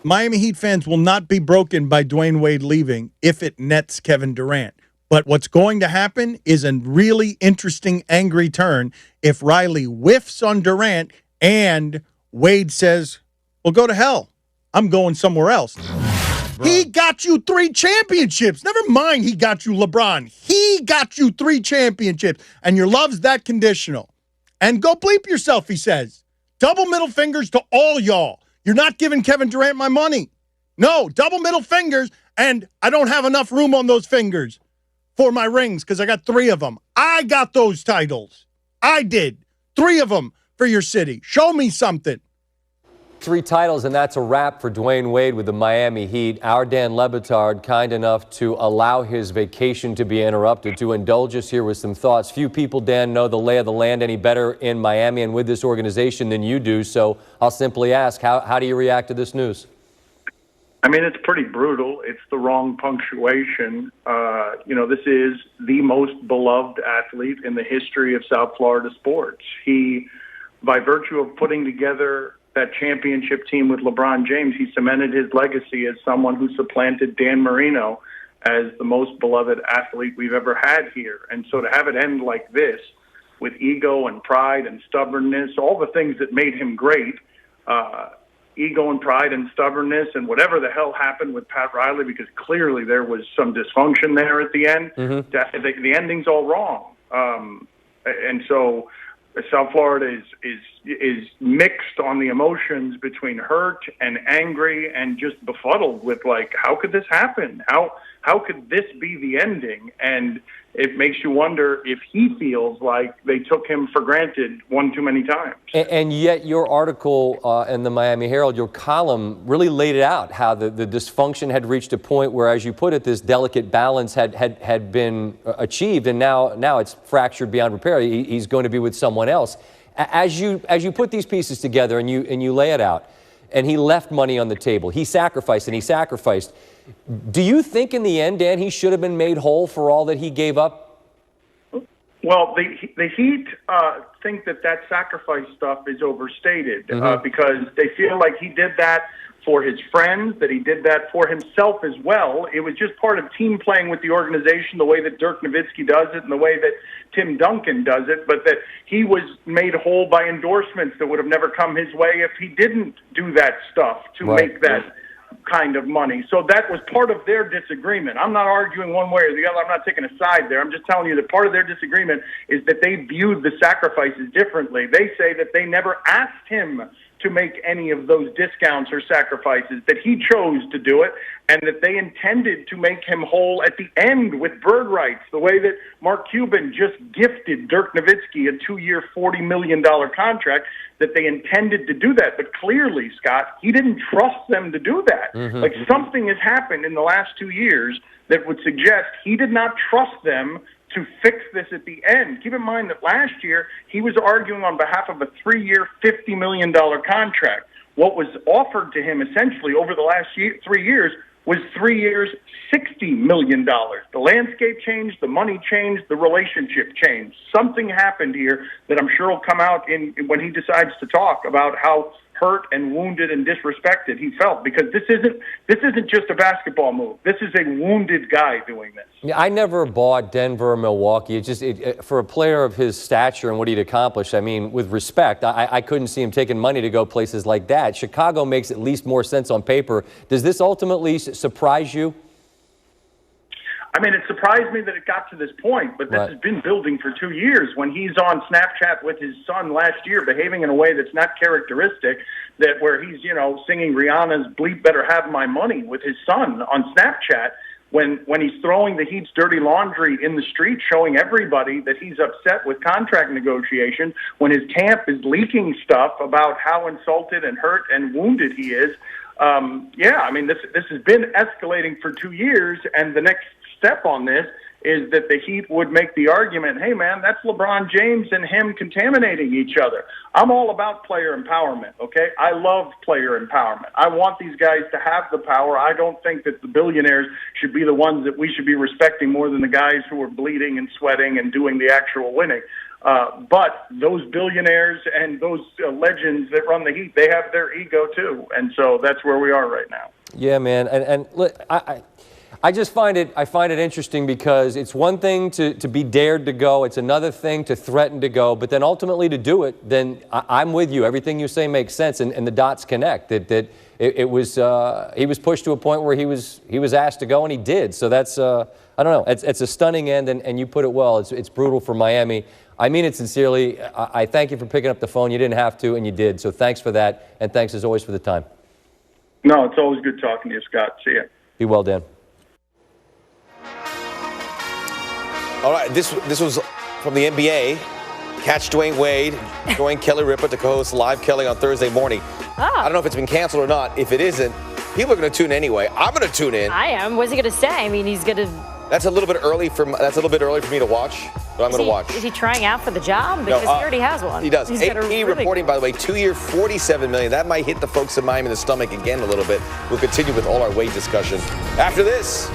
Miami Heat fans will not be broken by Dwyane Wade leaving if it nets Kevin Durant. But what's going to happen is a really interesting, angry turn if Riley whiffs on Durant and Wade says, well, go to hell. I'm going somewhere else. He got you 3 championships. Never mind he got you LeBron. He got you 3 championships, and your love's that conditional. And go bleep yourself, he says. Double middle fingers to all y'all. You're not giving Kevin Durant my money. No, double middle fingers, and I don't have enough room on those fingers for my rings because I got 3 of them. I got those titles. I did. 3 of them for your city. Show me something. 3 titles, and that's a wrap for Dwyane Wade with the Miami Heat. Our Dan Batard, kind enough to allow his vacation to be interrupted, to indulge us here with some thoughts. Few people, Dan, know the lay of the land any better in Miami and with this organization than you do, so I'll simply ask, how do you react to this news? I mean, it's pretty brutal. It's the wrong punctuation. This is the most beloved athlete in the history of South Florida sports. He, by virtue of putting together that championship team with LeBron James, he cemented his legacy as someone who supplanted Dan Marino as the most beloved athlete we've ever had here. And so to have it end like this, with ego and pride and stubbornness, all the things that made him great, ego and pride and stubbornness and whatever the hell happened with Pat Riley, because clearly there was some dysfunction there at the end. Mm-hmm. The ending's all wrong. And so South Florida is mixed on the emotions between hurt and angry and just befuddled with, like, how could this happen? How could this be the ending? And it makes you wonder if he feels like they took him for granted one too many times. And yet your article in the Miami Herald, your column, really laid it out, how the dysfunction had reached a point where, as you put it, this delicate balance had been achieved, and now it's fractured beyond repair. He's going to be with someone else. As you put these pieces together and you lay it out, and he left money on the table, he sacrificed and he sacrificed. Do you think in the end, Dan, he should have been made whole for all that he gave up? Well, the Heat think that sacrifice stuff is overstated because they feel like he did that for his friends, that he did that for himself as well. It was just part of team playing with the organization, the way that Dirk Nowitzki does it and the way that Tim Duncan does it, but that he was made whole by endorsements that would have never come his way if he didn't do that stuff to make that kind of money. So that was part of their disagreement. I'm not arguing one way or the other. I'm not taking a side there. I'm just telling you that part of their disagreement is that they viewed the sacrifices differently. They say that they never asked him to make any of those discounts or sacrifices, that he chose to do it, and that they intended to make him whole at the end with bird rights, the way that Mark Cuban just gifted Dirk Nowitzki a 2-year, $40 million contract, that they intended to do that. But clearly, Scott, he didn't trust them to do that. Mm-hmm. Like, something has happened in the last 2 years that would suggest he did not trust them to fix this at the end. Keep in mind that last year he was arguing on behalf of a 3-year, $50 million contract. What was offered to him essentially over the last 3 years was 3 years, $60 million. The landscape changed, the money changed, the relationship changed. Something happened here that I'm sure will come out when he decides to talk about how hurt and wounded and disrespected he felt, because this isn't just a basketball move. This is a wounded guy doing this. Yeah, I never bought Denver or Milwaukee. It's just for a player of his stature and what he'd accomplished, I mean, with respect, I couldn't see him taking money to go places like that. Chicago makes at least more sense on paper. Does this ultimately surprise you? I mean, it surprised me that it got to this point, but this has been building for 2 years. When he's on Snapchat with his son last year, behaving in a way that's not characteristic, that where he's, singing Rihanna's "Bleep Better Have My Money" with his son on Snapchat, when he's throwing the Heat's dirty laundry in the street, showing everybody that he's upset with contract negotiations, when his camp is leaking stuff about how insulted and hurt and wounded he is. I mean, this has been escalating for 2 years, and the next step on this is that the Heat would make the argument, hey, man, that's LeBron James and him contaminating each other. I'm all about player empowerment, okay? I love player empowerment. I want these guys to have the power. I don't think that the billionaires should be the ones that we should be respecting more than the guys who are bleeding and sweating and doing the actual winning. But those billionaires and those legends that run the Heat, they have their ego too, and so that's where we are right now. Yeah, man, and look, I just find it interesting because it's one thing to be dared to go, it's another thing to threaten to go, but then ultimately to do it. Then I'm with you. Everything you say makes sense, and the dots connect. That it was he was pushed to a point where he was asked to go, and he did. So that's I don't know. It's a stunning end, and you put it well. It's brutal for Miami. I mean it sincerely. I thank you for picking up the phone. You didn't have to, and you did. So thanks for that, and thanks as always for the time. No, it's always good talking to you, Scott. See ya. Be well, Dan. All right, this was from the NBA. Catch Dwyane Wade, join Kelly Ripa to co-host Live Kelly on Thursday morning. I don't know if it's been canceled or not. If it isn't, people are going to tune in anyway. I'm going to tune in. I am. What's he going to say? I mean, he's going to. That's a little bit early for me to watch, but I'm going to watch. Is he trying out for the job? Because he already has one. He does. He's AP really reporting, by the way, 2-year, $47 million. That might hit the folks in Miami in the stomach again a little bit. We'll continue with all our Wade discussion after this.